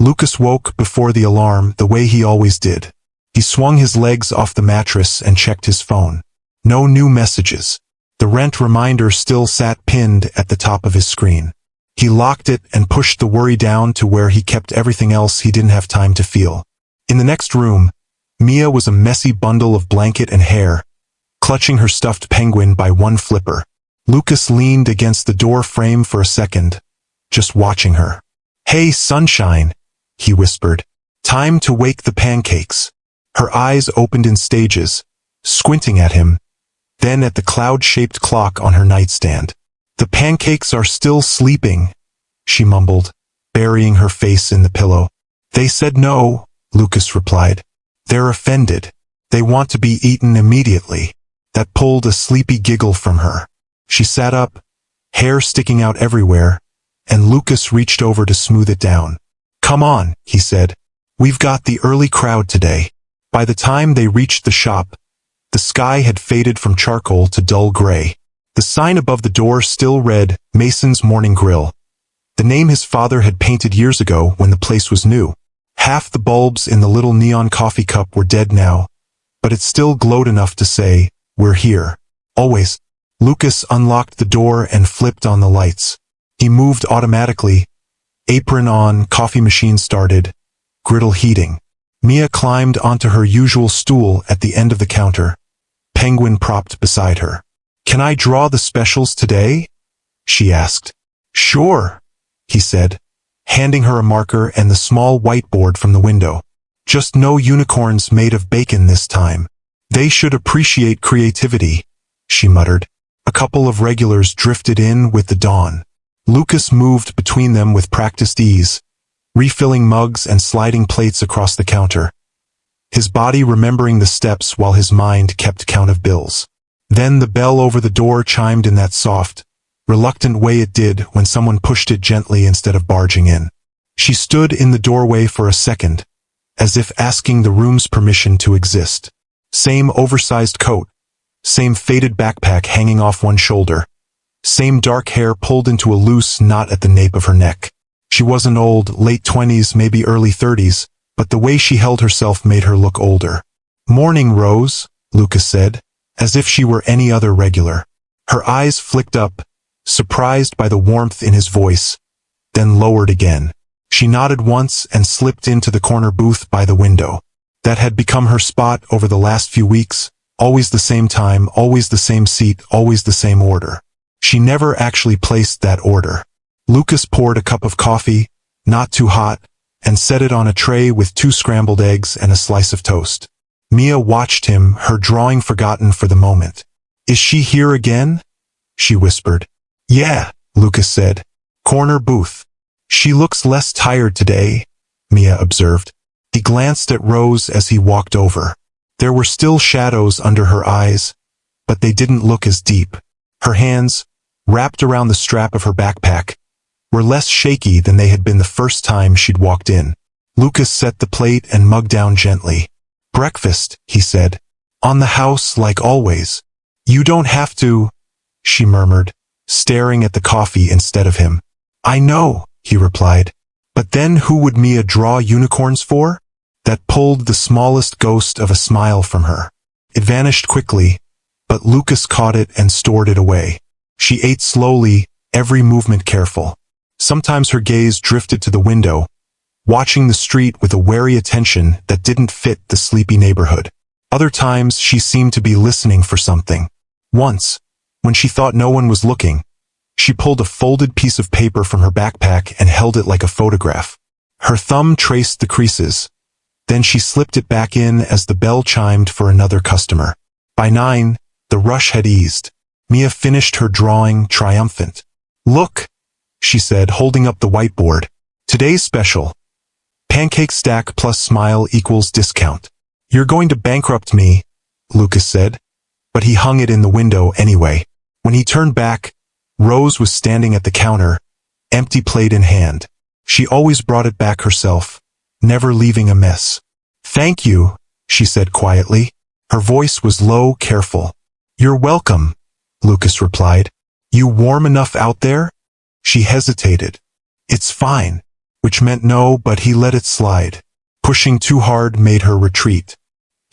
Lucas woke before the alarm the way he always did. He swung his legs off the mattress and checked his phone. No new messages. The rent reminder still sat pinned at the top of his screen. He locked it and pushed the worry down to where he kept everything else he didn't have time to feel. In the next room, Mia was a messy bundle of blanket and hair, clutching her stuffed penguin by one flipper. Lucas leaned against the door frame for a second, just watching her. "Hey, sunshine," he whispered. "Time to wake the pancakes." Her eyes opened in stages, squinting at him, then at the cloud-shaped clock on her nightstand. "The pancakes are still sleeping," she mumbled, burying her face in the pillow. "They said no," Lucas replied. "They're offended. They want to be eaten immediately." That pulled a sleepy giggle from her. She sat up, hair sticking out everywhere, and Lucas reached over to smooth it down. "Come on," he said. "We've got the early crowd today." By the time they reached the shop, the sky had faded from charcoal to dull gray. The sign above the door still read, "Mason's Morning Grill," the name his father had painted years ago when the place was new. Half the bulbs in the little neon coffee cup were dead now, but it still glowed enough to say, "We're here. Always." Lucas unlocked the door and flipped on the lights. He moved automatically. Apron on, coffee machine started, griddle heating. Mia climbed onto her usual stool at the end of the counter, penguin propped beside her. "Can I draw the specials today?" she asked. "Sure," he said, handing her a marker and the small whiteboard from the window. "Just no unicorns made of bacon this time." "They should appreciate creativity," she muttered. A couple of regulars drifted in with the dawn. Lucas moved between them with practiced ease, refilling mugs and sliding plates across the counter, his body remembering the steps while his mind kept count of bills. Then the bell over the door chimed in that soft, reluctant way it did when someone pushed it gently instead of barging in. She stood in the doorway for a second, as if asking the room's permission to exist. Same oversized coat, same faded backpack hanging off one shoulder, same dark hair pulled into a loose knot at the nape of her neck. She wasn't old, late 20s, maybe early 30s, but the way she held herself made her look older. "Morning, Rose," Lucas said, as if she were any other regular. Her eyes flicked up, surprised by the warmth in his voice, then lowered again. She nodded once and slipped into the corner booth by the window. That had become her spot over the last few weeks, always the same time, always the same seat, always the same order. She never actually placed that order. Lucas poured a cup of coffee, not too hot, and set it on a tray with 2 scrambled eggs and a slice of toast. Mia watched him, her drawing forgotten for the moment. "Is she here again?" she whispered. "Yeah," Lucas said. "Corner booth." "She looks less tired today," Mia observed. He glanced at Rose as he walked over. There were still shadows under her eyes, but they didn't look as deep. Her hands, wrapped around the strap of her backpack, were less shaky than they had been the first time she'd walked in. Lucas set the plate and mug down gently. "Breakfast," he said. "On the house like always." "You don't have to," she murmured, staring at the coffee instead of him. "I know," he replied. But then who would Mia draw unicorns for? That pulled the smallest ghost of a smile from her. It vanished quickly, but Lucas caught it and stored it away. She ate slowly, every movement careful. Sometimes her gaze drifted to the window, watching the street with a wary attention that didn't fit the sleepy neighborhood. Other times she seemed to be listening for something. Once, when she thought no one was looking, she pulled a folded piece of paper from her backpack and held it like a photograph. Her thumb traced the creases. Then she slipped it back in as the bell chimed for another customer. By 9, the rush had eased. Mia finished her drawing, triumphant. "Look," she said, holding up the whiteboard. "Today's special. Pancake stack plus smile equals discount." "You're going to bankrupt me," Lucas said, but he hung it in the window anyway. When he turned back, Rose was standing at the counter, empty plate in hand. She always brought it back herself, never leaving a mess. "Thank you," she said quietly. Her voice was low, careful. "You're welcome," Lucas replied. "You warm enough out there?" She hesitated. "It's fine. which meant no, but he let it slide. Pushing too hard made her retreat.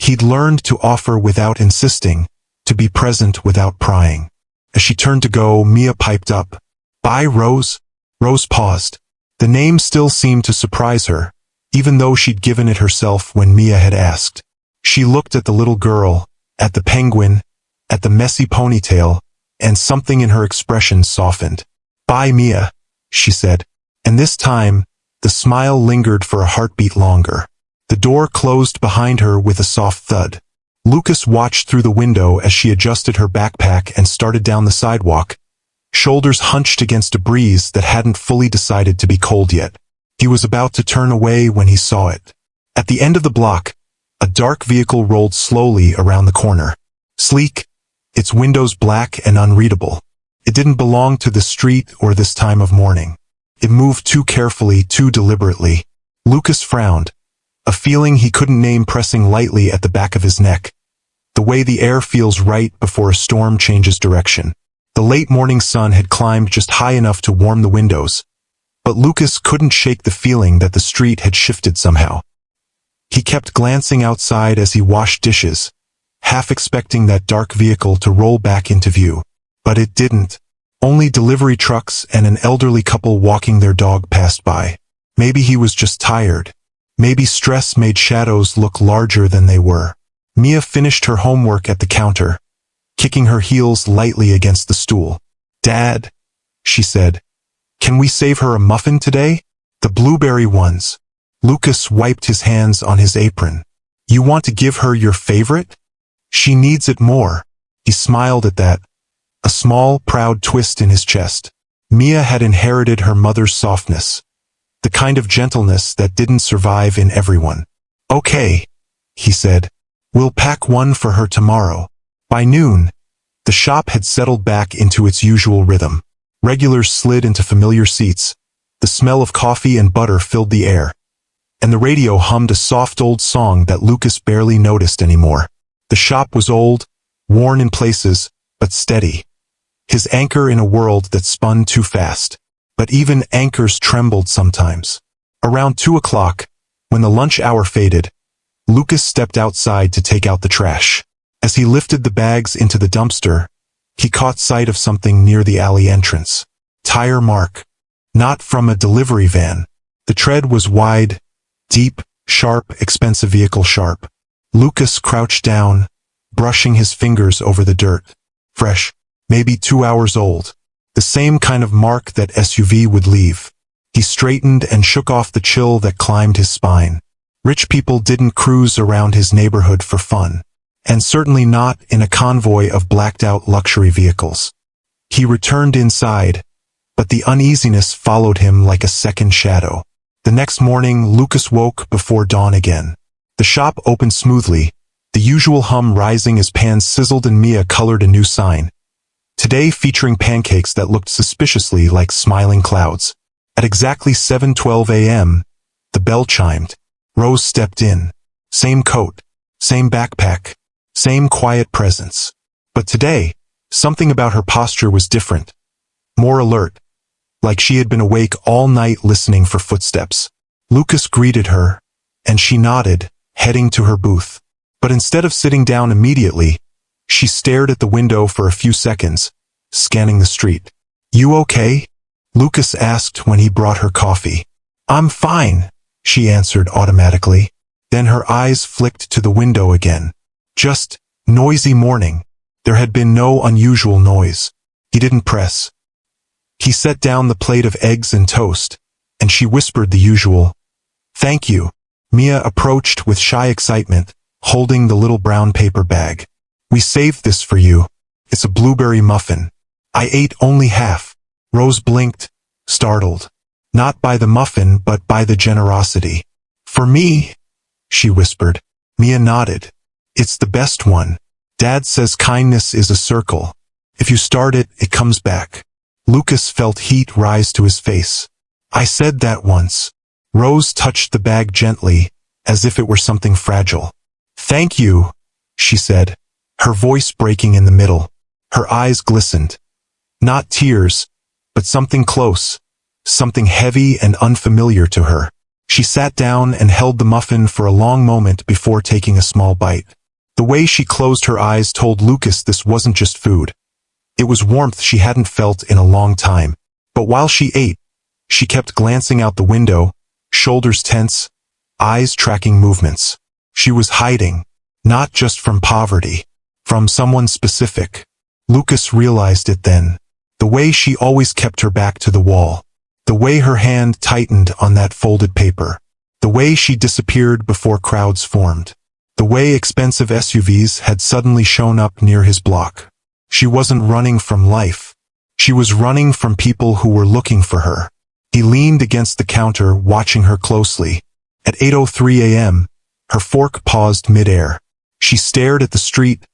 He'd learned to offer without insisting, to be present without prying. As she turned to go, Mia piped up, "Bye, Rose." Rose paused. The name still seemed to surprise her, even though she'd given it herself when Mia had asked. She looked at the little girl, at the penguin, at the messy ponytail, and something in her expression softened. "Bye, Mia," she said. And this time, the smile lingered for a heartbeat longer. The door closed behind her with a soft thud. Lucas watched through the window as she adjusted her backpack and started down the sidewalk, shoulders hunched against a breeze that hadn't fully decided to be cold yet. He was about to turn away when he saw it. At the end of the block, a dark vehicle rolled slowly around the corner. Sleek, its windows black and unreadable. It didn't belong to the street or this time of morning. It moved too carefully, too deliberately. Lucas frowned, a feeling he couldn't name pressing lightly at the back of his neck. The way the air feels right before a storm changes direction. The late morning sun had climbed just high enough to warm the windows, but Lucas couldn't shake the feeling that the street had shifted somehow. He kept glancing outside as he washed dishes, half expecting that dark vehicle to roll back into view. But it didn't. Only delivery trucks and an elderly couple walking their dog passed by. Maybe he was just tired. Maybe stress made shadows look larger than they were. Mia finished her homework at the counter, kicking her heels lightly against the stool. "Dad," she said, "can we save her a muffin today? The blueberry ones." Lucas wiped his hands on his apron. "You want to give her your favorite? She needs it more." He smiled at that, a small, proud twist in his chest. Mia had inherited her mother's softness, the kind of gentleness that didn't survive in everyone. "Okay," he said. "We'll pack one for her tomorrow." By noon, the shop had settled back into its usual rhythm. Regulars slid into familiar seats. The smell of coffee and butter filled the air, and the radio hummed a soft old song that Lucas barely noticed anymore. The shop was old, worn in places, but steady. His anchor in a world that spun too fast. But even anchors trembled sometimes. Around 2 o'clock, when the lunch hour faded, Lucas stepped outside to take out the trash. As he lifted the bags into the dumpster, he caught sight of something near the alley entrance. Tire mark. Not from a delivery van. The tread was wide, deep, sharp, expensive vehicle sharp. Lucas crouched down, brushing his fingers over the dirt. Fresh, maybe 2 hours old. The same kind of mark that SUV would leave. He straightened and shook off the chill that climbed his spine. Rich people didn't cruise around his neighborhood for fun, and certainly not in a convoy of blacked-out luxury vehicles. He returned inside, but the uneasiness followed him like a second shadow. The next morning, Lucas woke before dawn again. The shop opened smoothly, the usual hum rising as pans sizzled and Mia colored a new sign. Today featuring pancakes that looked suspiciously like smiling clouds. At exactly 7:12 a.m., the bell chimed. Rose stepped in. Same coat, same backpack, same quiet presence. But today, something about her posture was different. More alert, like she had been awake all night listening for footsteps. Lucas greeted her, and she nodded, heading to her booth. But instead of sitting down immediately, she stared at the window for a few seconds, scanning the street. "You okay?" Lucas asked when he brought her coffee. "I'm fine," she answered automatically. Then her eyes flicked to the window again. Just noisy morning. There had been no unusual noise. He didn't press. He set down the plate of eggs and toast, and she whispered the usual, "Thank you." Mia approached with shy excitement, holding the little brown paper bag. "We saved this for you. It's a blueberry muffin. I ate only half." Rose blinked, startled. Not by the muffin, but by the generosity. "For me?" she whispered. Mia nodded. "It's the best one. Dad says kindness is a circle. If you start it, it comes back." Lucas felt heat rise to his face. "I said that once." Rose touched the bag gently, as if it were something fragile. "Thank you," she said, her voice breaking in the middle. Her eyes glistened. Not tears, but something close. something heavy and unfamiliar to her. She sat down and held the muffin for a long moment before taking a small bite. The way she closed her eyes told Lucas this wasn't just food. It was warmth she hadn't felt in a long time. But while she ate, she kept glancing out the window, shoulders tense, eyes tracking movements. She was hiding, not just from poverty, from someone specific. Lucas realized it then. The way she always kept her back to the wall. The way her hand tightened on that folded paper. The way she disappeared before crowds formed. The way expensive SUVs had suddenly shown up near his block. She wasn't running from life. She was running from people who were looking for her. He leaned against the counter, watching her closely. At 8:03 a.m., her fork paused mid-air. She stared at the street,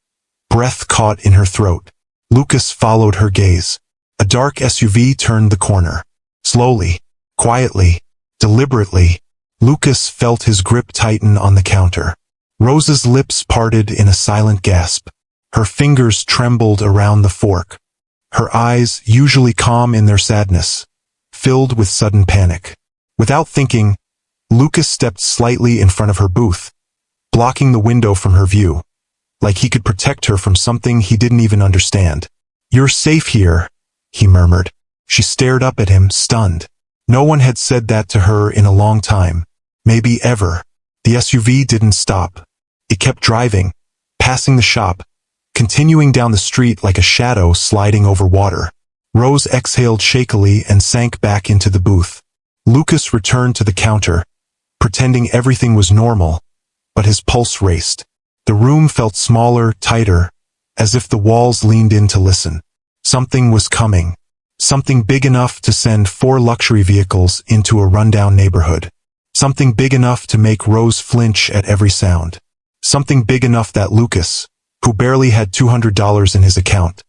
breath caught in her throat. Lucas followed her gaze. A dark SUV turned the corner. Slowly, quietly, deliberately, Lucas felt his grip tighten on the counter. Rose's lips parted in a silent gasp. Her fingers trembled around the fork. Her eyes, usually calm in their sadness, filled with sudden panic. Without thinking, Lucas stepped slightly in front of her booth, blocking the window from her view, like he could protect her from something he didn't even understand. "You're safe here," he murmured. She stared up at him, stunned. No one had said that to her in a long time, maybe ever. The SUV didn't stop. It kept driving, passing the shop, continuing down the street like a shadow sliding over water. Rose exhaled shakily and sank back into the booth. Lucas returned to the counter, pretending everything was normal, but his pulse raced. The room felt smaller, tighter, as if the walls leaned in to listen. Something was coming. Something big enough to send 4 luxury vehicles into a rundown neighborhood. Something big enough to make Rose flinch at every sound. Something big enough that Lucas, who barely had $200 in his account,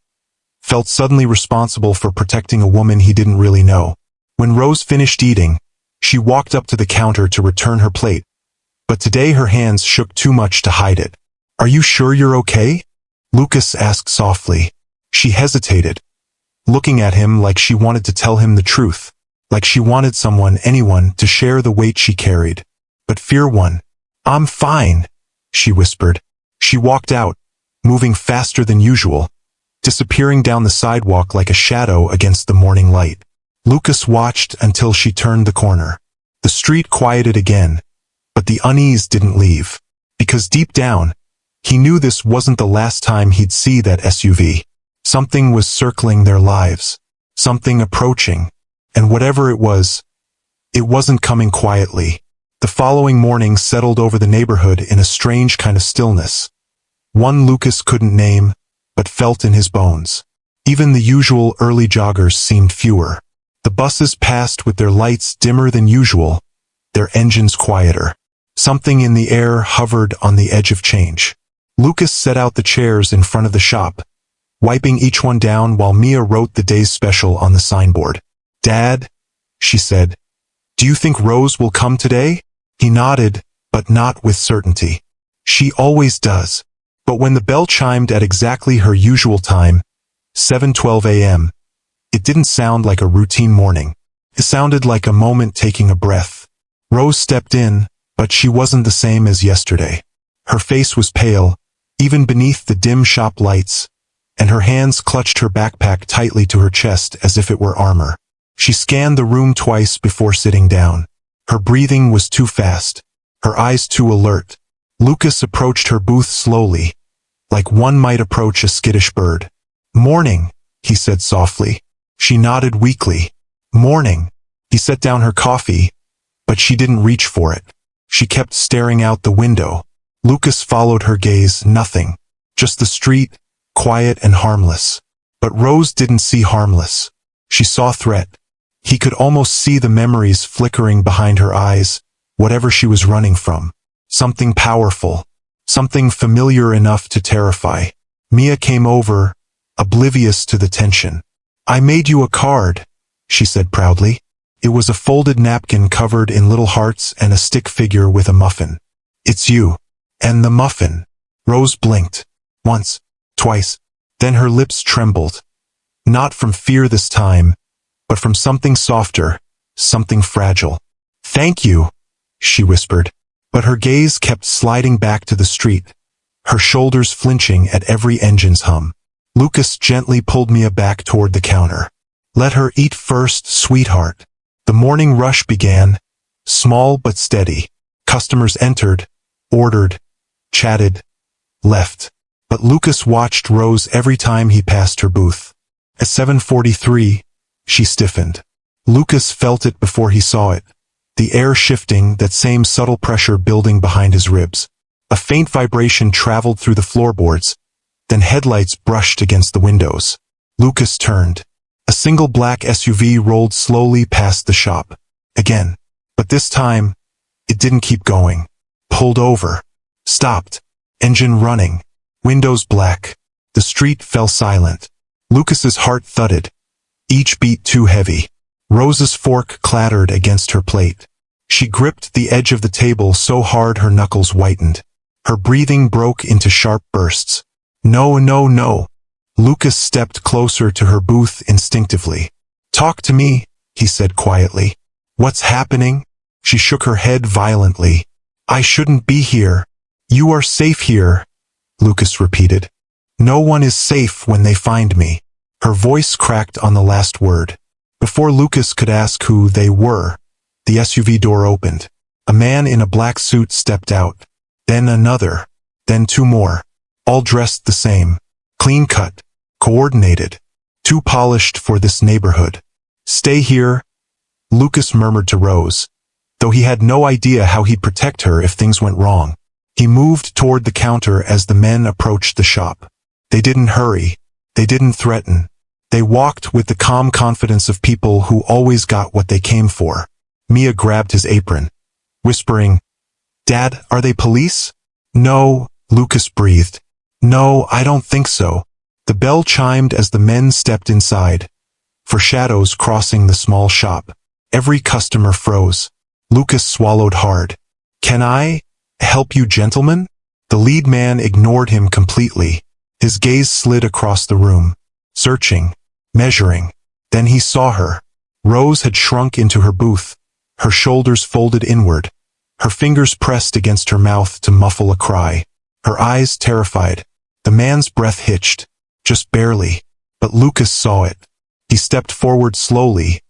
felt suddenly responsible for protecting a woman he didn't really know. When Rose finished eating, she walked up to the counter to return her plate, but today her hands shook too much to hide it. "Are you sure you're okay?" Lucas asked softly. She hesitated, looking at him like she wanted to tell him the truth, like she wanted anyone, to share the weight she carried. But fear won. "I'm fine," she whispered. She walked out, moving faster than usual, disappearing down the sidewalk like a shadow against the morning light. Lucas watched until she turned the corner. The street quieted again, but the unease didn't leave. Because deep down, he knew this wasn't the last time he'd see that SUV. Something was circling their lives. Something approaching. And whatever it wasn't coming quietly. The following morning settled over the neighborhood in a strange kind of stillness. One Lucas couldn't name, but felt in his bones. Even the usual early joggers seemed fewer. The buses passed with their lights dimmer than usual, their engines quieter. Something in the air hovered on the edge of change. Lucas set out the chairs in front of the shop, wiping each one down while Mia wrote the day's special on the signboard. "Dad," she said, "do you think Rose will come today?" He nodded, but not with certainty. "She always does." But when the bell chimed at exactly her usual time, 7:12 a.m., it didn't sound like a routine morning. It sounded like a moment taking a breath. Rose stepped in, but she wasn't the same as yesterday. Her face was pale, even beneath the dim shop lights, and her hands clutched her backpack tightly to her chest as if it were armor. She scanned the room twice before sitting down. Her breathing was too fast, her eyes too alert. Lucas approached her booth slowly, like one might approach a skittish bird. "Morning," he said softly. She nodded weakly. "Morning." He set down her coffee, but she didn't reach for it. She kept staring out the window. Lucas followed her gaze, nothing. Just the street, quiet and harmless. But Rose didn't see harmless. She saw threat. He could almost see the memories flickering behind her eyes, whatever she was running from. Something powerful. Something familiar enough to terrify. Mia came over, oblivious to the tension. "I made you a card," she said proudly. It was a folded napkin covered in little hearts and a stick figure with a muffin. "It's you." And the muffin. Rose blinked. Once, twice. Then her lips trembled. Not from fear this time, but from something softer, something fragile. "Thank you," she whispered. But her gaze kept sliding back to the street, her shoulders flinching at every engine's hum. Lucas gently pulled Mia back toward the counter. "Let her eat first, sweetheart." The morning rush began, small but steady. Customers entered, ordered, chatted, left. But Lucas watched Rose every time he passed her booth. At 7:43, she stiffened. Lucas felt it before he saw it. The air shifting, that same subtle pressure building behind his ribs. A faint vibration traveled through the floorboards, then headlights brushed against the windows. Lucas turned. A single black SUV rolled slowly past the shop. Again. But this time, it didn't keep going. Pulled over. Stopped. Engine running. Windows black. The street fell silent. Lucas's heart thudded, each beat too heavy. Rose's fork clattered against her plate. She gripped the edge of the table so hard her knuckles whitened. Her breathing broke into sharp bursts. "No, no, no." Lucas stepped closer to her booth instinctively. "Talk to me," he said quietly. "What's happening?" She shook her head violently. "I shouldn't be here." "You are safe here," Lucas repeated. "No one is safe when they find me." Her voice cracked on the last word. Before Lucas could ask who they were, the SUV door opened. A man in a black suit stepped out. Then another. Then two more. All dressed the same. Clean-cut. Coordinated. Too polished for this neighborhood. "Stay here," Lucas murmured to Rose, though he had no idea how he'd protect her if things went wrong. He moved toward the counter as the men approached the shop. They didn't hurry. They didn't threaten. They walked with the calm confidence of people who always got what they came for. Mia grabbed his apron, whispering, "Dad, are they police?" "No," Lucas breathed. "No, I don't think so." The bell chimed as the men stepped inside, for shadows crossing the small shop. Every customer froze. Lucas swallowed hard. "Can I help you, gentlemen?" The lead man ignored him completely. His gaze slid across the room, searching, measuring. Then he saw her. Rose had shrunk into her booth, her shoulders folded inward, her fingers pressed against her mouth to muffle a cry, her eyes terrified. The man's breath hitched, just barely, but Lucas saw it. He stepped forward slowly,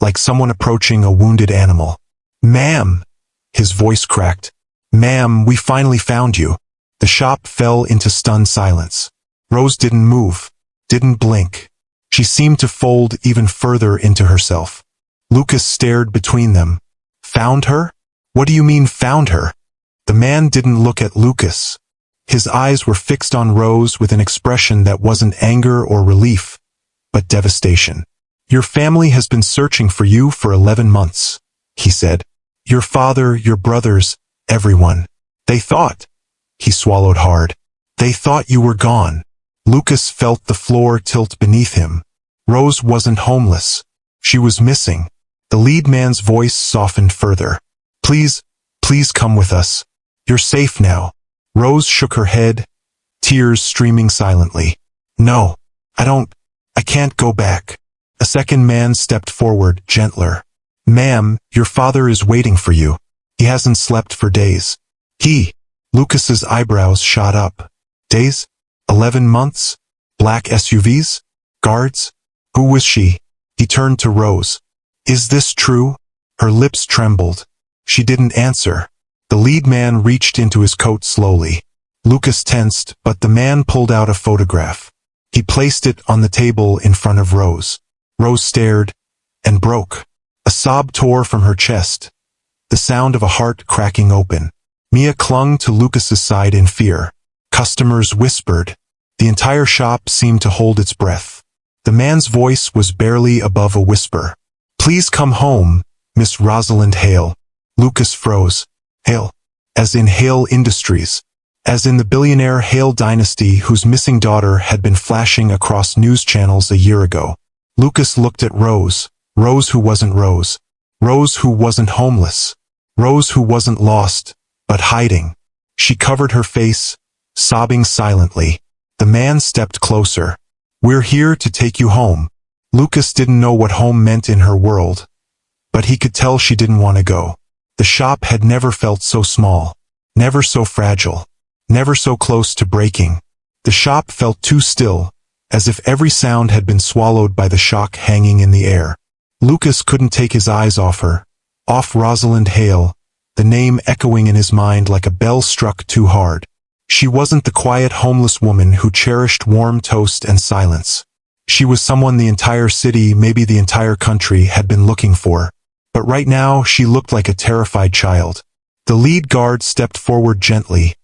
like someone approaching a wounded animal. "Ma'am," his voice cracked. "Ma'am, we finally found you." The shop fell into stunned silence. Rose didn't move, didn't blink. She seemed to fold even further into herself. Lucas stared between them. "Found her? What do you mean found her?" The man didn't look at Lucas. His eyes were fixed on Rose with an expression that wasn't anger or relief, but devastation. "Your family has been searching for you for 11 months, he said. "Your father, your brothers, everyone. They thought," he swallowed hard, "they thought you were gone." Lucas felt the floor tilt beneath him. Rose wasn't homeless. She was missing. The lead man's voice softened further. Please come with us. You're safe now." Rose shook her head, tears streaming silently. "No, I can't go back." A second man stepped forward, gentler. "Ma'am, your father is waiting for you. He hasn't slept for days." Lucas's eyebrows shot up. Days? 11 months? Black SUVs? Guards? Who was she? He turned to Rose. "Is this true?" Her lips trembled. She didn't answer. The lead man reached into his coat slowly. Lucas tensed, but the man pulled out a photograph. He placed it on the table in front of Rose. Rose stared, and broke. A sob tore from her chest, the sound of a heart cracking open. Mia clung to Lucas's side in fear. Customers whispered. The entire shop seemed to hold its breath. The man's voice was barely above a whisper. "Please come home, Miss Rosalind Hale." Lucas froze. Hale? As in Hale Industries? As in the billionaire Hale dynasty whose missing daughter had been flashing across news channels a year ago? Lucas looked at Rose. Rose who wasn't Rose. Rose who wasn't homeless. Rose who wasn't lost, but hiding. She covered her face, sobbing silently. The man stepped closer. "We're here to take you home." Lucas didn't know what home meant in her world, but he could tell she didn't want to go. The shop had never felt so small, never so fragile, never so close to breaking. The shop felt too still, as if every sound had been swallowed by the shock hanging in the air. Lucas couldn't take his eyes off her, off Rosalind Hale, the name echoing in his mind like a bell struck too hard. She wasn't the quiet homeless woman who cherished warm toast and silence. She was someone the entire city, maybe the entire country, had been looking for. But right now she looked like a terrified child. The lead guard stepped forward gently,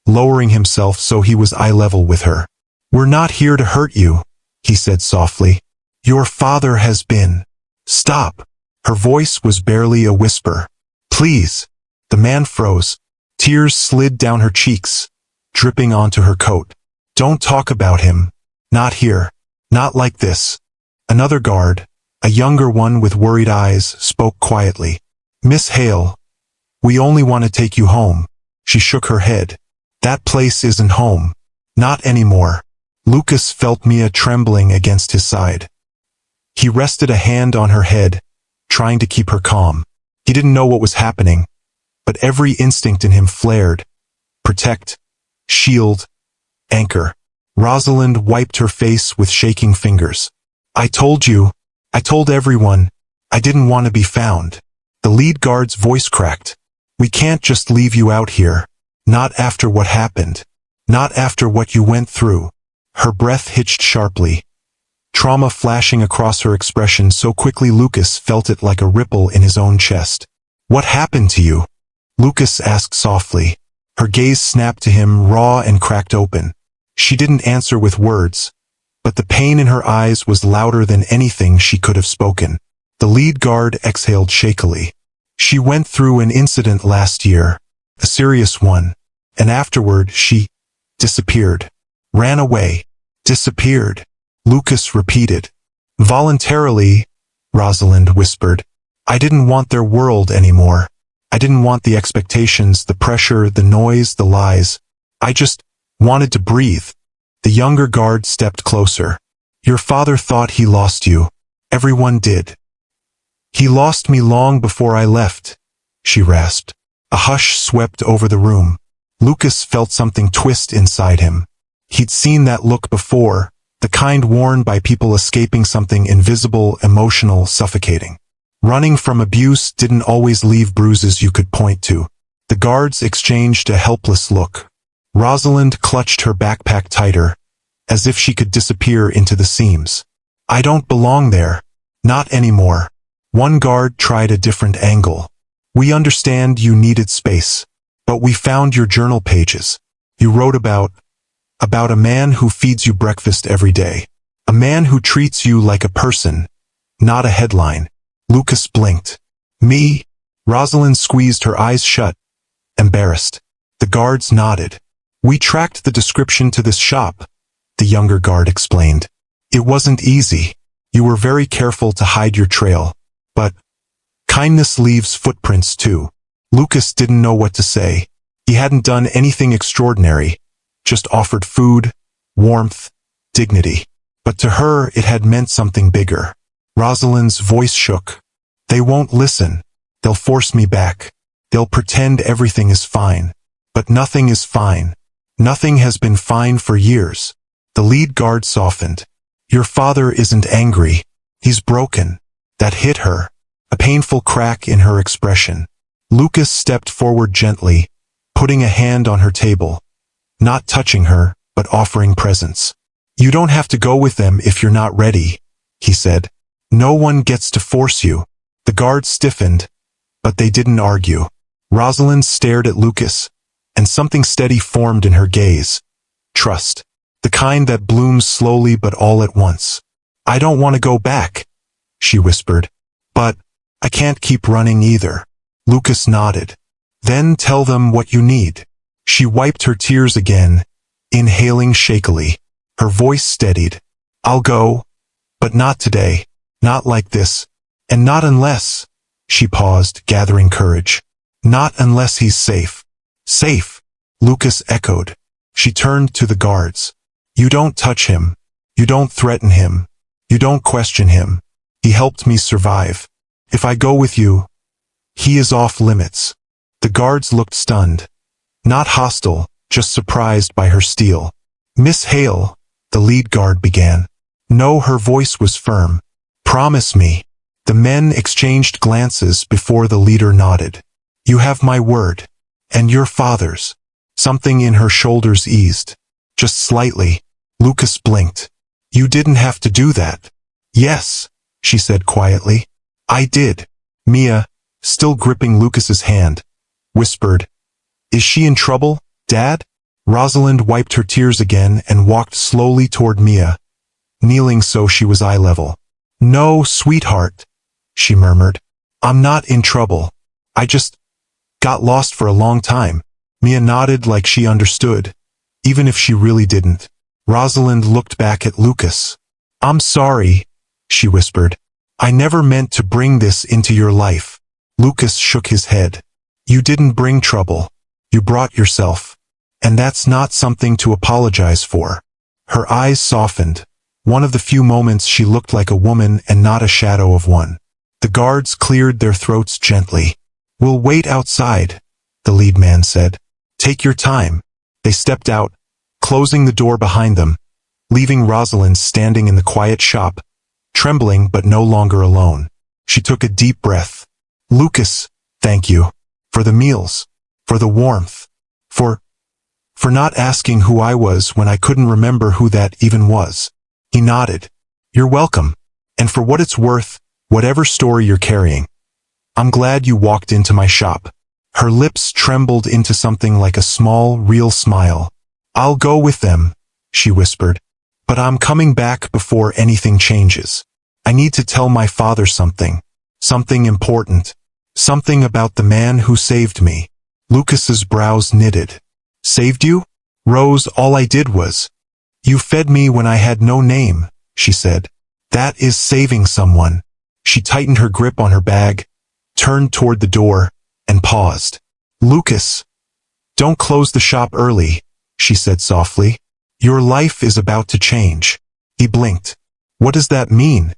lowering himself so he was eye level with her. "We're not here to hurt you," he said softly. "Your father has been." "Stop." Her voice was barely a whisper. "Please." The man froze. Tears slid down her cheeks, dripping onto her coat. "Don't talk about him. Not here. Not like this." Another guard, a younger one with worried eyes, spoke quietly. "Miss Hale, we only want to take you home." She shook her head. "That place isn't home. Not anymore." Lucas felt Mia trembling against his side. He rested a hand on her head, trying to keep her calm. He didn't know what was happening, but every instinct in him flared. Protect, shield, anchor. Rosalind wiped her face with shaking fingers. "I told you. I told everyone. I didn't want to be found." The lead guard's voice cracked. "We can't just leave you out here. Not after what happened. Not after what you went through." Her breath hitched sharply, trauma flashing across her expression so quickly Lucas felt it like a ripple in his own chest. "What happened to you?" Lucas asked softly. Her gaze snapped to him, raw and cracked open. She didn't answer with words, but the pain in her eyes was louder than anything she could have spoken. The lead guard exhaled shakily. "She went through an incident last year, a serious one, and afterward she disappeared. Ran away. Disappeared." Lucas repeated. "Voluntarily," Rosalind whispered. "I didn't want their world anymore. I didn't want the expectations, the pressure, the noise, the lies. I just wanted to breathe." The younger guard stepped closer. "Your father thought he lost you. Everyone did." "He lost me long before I left," she rasped. A hush swept over the room. Lucas felt something twist inside him. He'd seen that look before, the kind worn by people escaping something invisible, emotional, suffocating. Running from abuse didn't always leave bruises you could point to. The guards exchanged a helpless look. Rosalind clutched her backpack tighter, as if she could disappear into the seams. "I don't belong there. Not anymore." One guard tried a different angle. "We understand you needed space, but we found your journal pages. You wrote about a man who feeds you breakfast every day. A man who treats you like a person, not a headline." Lucas blinked. "Me?" Rosalind squeezed her eyes shut, embarrassed. The guards nodded. "We tracked the description to this shop," the younger guard explained. "It wasn't easy. You were very careful to hide your trail. But kindness leaves footprints too." Lucas didn't know what to say. He hadn't done anything extraordinary, just offered food, warmth, dignity. But to her it had meant something bigger. Rosalind's voice shook. "They won't listen. They'll force me back. They'll pretend everything is fine. But nothing is fine. Nothing has been fine for years." The lead guard softened. "Your father isn't angry. He's broken." That hit her, a painful crack in her expression. Lucas stepped forward gently, putting a hand on her table. Not touching her, but offering presence. "You don't have to go with them if you're not ready," he said. "No one gets to force you." The guards stiffened, but they didn't argue. Rosalind stared at Lucas, and something steady formed in her gaze. Trust. The kind that blooms slowly but all at once. "I don't want to go back," she whispered. "But I can't keep running either." Lucas nodded. "Then tell them what you need." She wiped her tears again, inhaling shakily. Her voice steadied. "I'll go, but not today. Not like this. And not unless—" She paused, gathering courage. "Not unless he's safe." "Safe," Lucas echoed. She turned to the guards. "You don't touch him. You don't threaten him. You don't question him. He helped me survive. If I go with you, he is off limits. The guards looked stunned. Not hostile, just surprised by her steel. Miss Hale, the lead guard began. No, her voice was firm. Promise me. The men exchanged glances before the leader nodded. You have my word. And your father's. Something in her shoulders eased. Just slightly. Lucas blinked. You didn't have to do that. Yes, she said quietly. I did. Mia, still gripping Lucas's hand, whispered, Is she in trouble, Dad? Rosalind wiped her tears again and walked slowly toward Mia, kneeling so she was eye level. No, sweetheart, she murmured. I'm not in trouble. I just got lost for a long time. Mia nodded like she understood, even if she really didn't. Rosalind looked back at Lucas. I'm sorry, she whispered. I never meant to bring this into your life. Lucas shook his head. You didn't bring trouble. You brought yourself. And that's not something to apologize for. Her eyes softened. One of the few moments she looked like a woman and not a shadow of one. The guards cleared their throats gently. We'll wait outside, the lead man said. Take your time. They stepped out, closing the door behind them, leaving Rosalind standing in the quiet shop, trembling but no longer alone. She took a deep breath. Lucas, thank you. For the meals. For the warmth. For not asking who I was when I couldn't remember who that even was. He nodded. You're welcome. And for what it's worth, whatever story you're carrying, I'm glad you walked into my shop. Her lips trembled into something like a small, real smile. I'll go with them, she whispered. But I'm coming back before anything changes. I need to tell my father something. Something important. Something about the man who saved me. Lucas's brows knitted. Saved you? Rose, all I did was. You fed me when I had no name, she said. That is saving someone. She tightened her grip on her bag, turned toward the door, and paused. Lucas, don't close the shop early, she said softly. Your life is about to change. He blinked. What does that mean?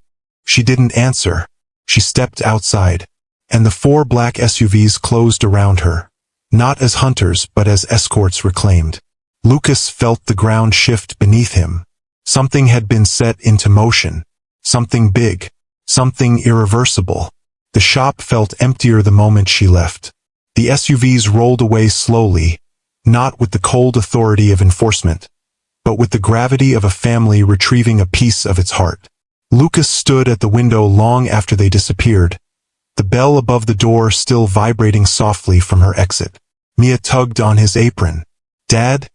She didn't answer. She stepped outside, and the 4 black SUVs closed around her, not as hunters but as escorts reclaimed. Lucas felt the ground shift beneath him. Something had been set into motion. Something big. Something irreversible. The shop felt emptier the moment she left. The SUVs rolled away slowly, not with the cold authority of enforcement, but with the gravity of a family retrieving a piece of its heart. Lucas stood at the window long after they disappeared, the bell above the door still vibrating softly from her exit. Mia tugged on his apron. Dad?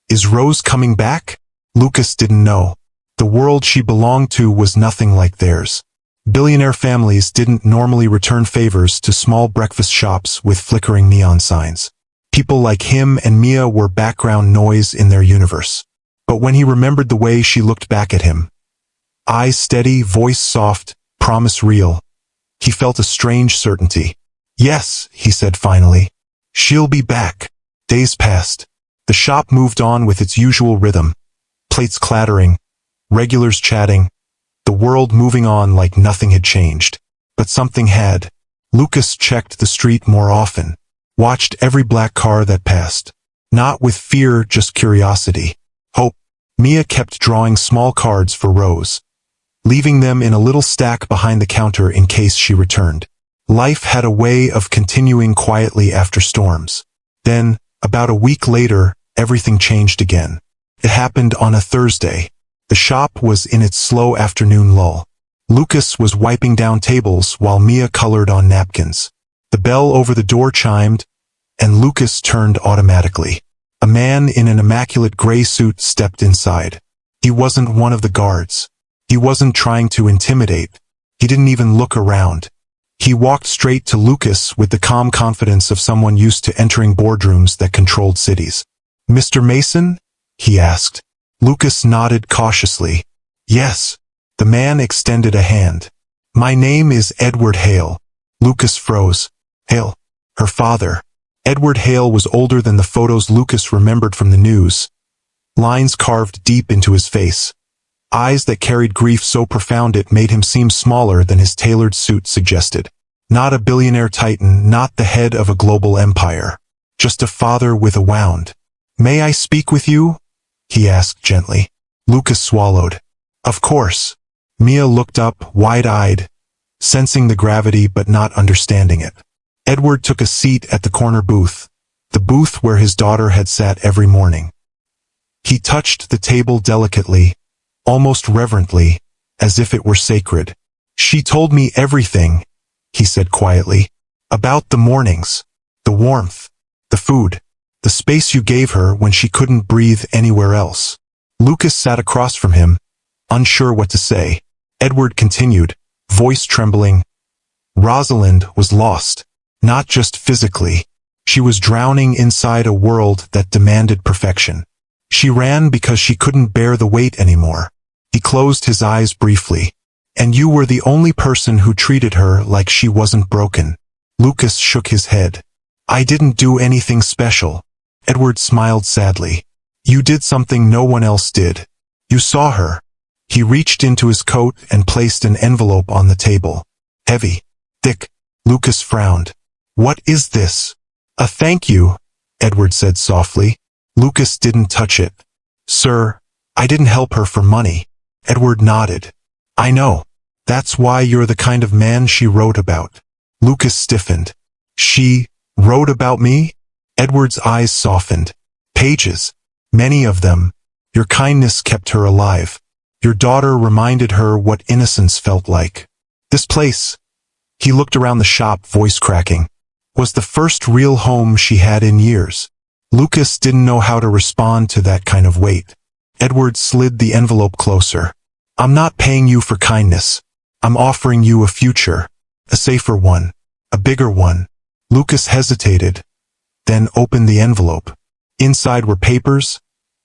Is Rose coming back? Lucas didn't know. The world she belonged to was nothing like theirs. Billionaire families didn't normally return favors to small breakfast shops with flickering neon signs. People like him and Mia were background noise in their universe. But when he remembered the way she looked back at him, eyes steady, voice soft, promise real, he felt a strange certainty. Yes, he said finally. She'll be back. Days passed. The shop moved on with its usual rhythm. Plates clattering, regulars chatting, the world moving on like nothing had changed. But something had. Lucas checked the street more often, watched every black car that passed. Not with fear, just curiosity. Hope. Mia kept drawing small cards for Rose, leaving them in a little stack behind the counter in case she returned. Life had a way of continuing quietly after storms. Then, about a week later, everything changed again. It happened on a Thursday. The shop was in its slow afternoon lull. Lucas was wiping down tables while Mia colored on napkins. The bell over the door chimed, and Lucas turned automatically. A man in an immaculate gray suit stepped inside. He wasn't one of the guards. He wasn't trying to intimidate. He didn't even look around. He walked straight to Lucas with the calm confidence of someone used to entering boardrooms that controlled cities. Mr. Mason? He asked. Lucas nodded cautiously. Yes. The man extended a hand. My name is Edward Hale. Lucas froze. Hale. Her father. Edward Hale was older than the photos Lucas remembered from the news. Lines carved deep into his face. Eyes that carried grief so profound it made him seem smaller than his tailored suit suggested. Not a billionaire titan, not the head of a global empire. Just a father with a wound. "May I speak with you?" he asked gently. Lucas swallowed. "Of course." Mia looked up, wide-eyed, sensing the gravity but not understanding it. Edward took a seat at the corner booth, the booth where his daughter had sat every morning. He touched the table delicately, almost reverently, as if it were sacred. "She told me everything," he said quietly, "about the mornings, the warmth, the food, the space you gave her when she couldn't breathe anywhere else." Lucas sat across from him, unsure what to say. Edward continued, voice trembling. "Rosalind was lost, not just physically. She was drowning inside a world that demanded perfection. She ran because she couldn't bear the weight anymore." He closed his eyes briefly. "And you were the only person who treated her like she wasn't broken." Lucas shook his head. "I didn't do anything special." Edward smiled sadly. "You did something no one else did. You saw her." He reached into his coat and placed an envelope on the table. Heavy, thick. Lucas frowned. "What is this?" "A thank you," Edward said softly. Lucas didn't touch it. "Sir, I didn't help her for money." Edward nodded. "I know. That's why you're the kind of man she wrote about." Lucas stiffened. "She wrote about me?" Edward's eyes softened. "Pages. Many of them. Your kindness kept her alive. Your daughter reminded her what innocence felt like. This place," he looked around the shop, voice cracking, "was the first real home she had in years." Lucas didn't know how to respond to that kind of weight. Edward slid the envelope closer. "I'm not paying you for kindness. I'm offering you a future. A safer one. A bigger one." Lucas hesitated, then opened the envelope. Inside were papers,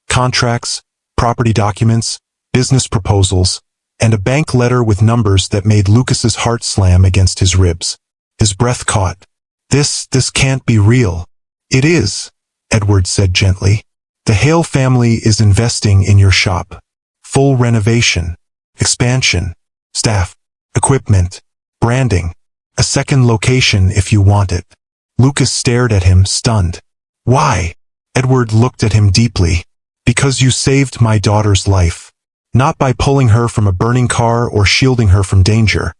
contracts, property documents, business proposals, and a bank letter with numbers that made Lucas's heart slam against his ribs. His breath caught. This can't be real." "It is," Edward said gently. "The Hale family is investing in your shop. Full renovation, expansion, staff, equipment, branding, a second location if you want it." Lucas stared at him, stunned. "Why?" Edward looked at him deeply. "Because you saved my daughter's life. Not by pulling her from a burning car or shielding her from danger,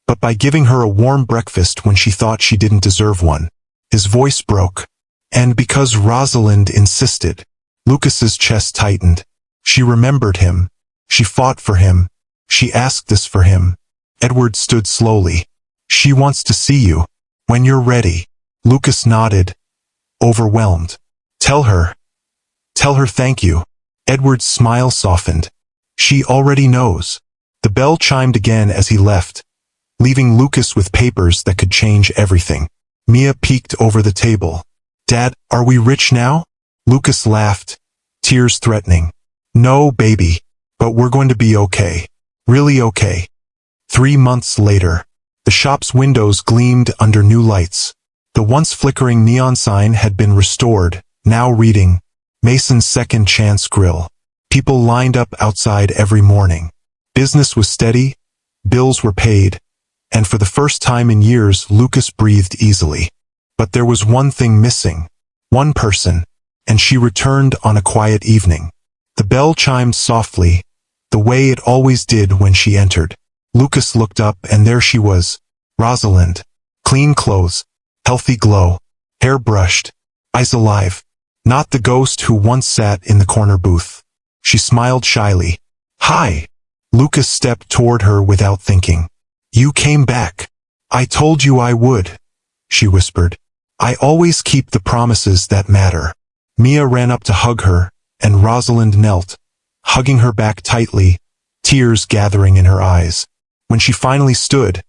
but by giving her a warm breakfast when she thought she didn't deserve one." His voice broke. "And because Rosalind insisted." Lucas's chest tightened. She remembered him. She fought for him. She asked this for him. Edward stood slowly. "She wants to see you. When you're ready." Lucas nodded, overwhelmed. Tell her thank you." Edward's smile softened. "She already knows." The bell chimed again as he left, leaving Lucas with papers that could change everything. Mia peeked over the table. "Dad, are we rich now?" Lucas laughed, tears threatening. "No, baby, but we're going to be okay. Really okay." 3 months later, the shop's windows gleamed under new lights. The once flickering neon sign had been restored, now reading, "Mason's Second Chance Grill." People lined up outside every morning. Business was steady, bills were paid, and for the first time in years Lucas breathed easily. But there was one thing missing. One person, and she returned on a quiet evening. The bell chimed softly, the way it always did when she entered. Lucas looked up and there she was, Rosalind. Clean clothes, healthy glow, hair brushed, eyes alive. Not the ghost who once sat in the corner booth. She smiled shyly. "Hi." Lucas stepped toward her without thinking. "You came back. I told you I would," she whispered. "I always keep the promises that matter." Mia ran up to hug her, and Rosalind knelt, hugging her back tightly, tears gathering in her eyes. When she finally stood,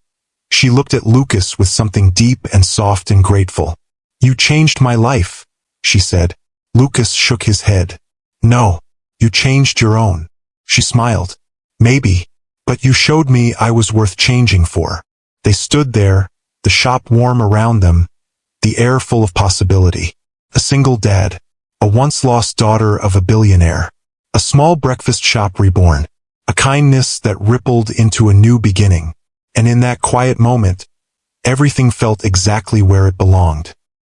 she looked at Lucas with something deep and soft and grateful. "You changed my life," she said. Lucas shook his head. "No, you changed your own." She smiled. "Maybe, but you showed me I was worth changing for." They stood there, the shop warm around them, the air full of possibility. A single dad, a once-lost daughter of a billionaire, a small breakfast shop reborn, a kindness that rippled into a new beginning. And in that quiet moment, Everything felt exactly where it belonged.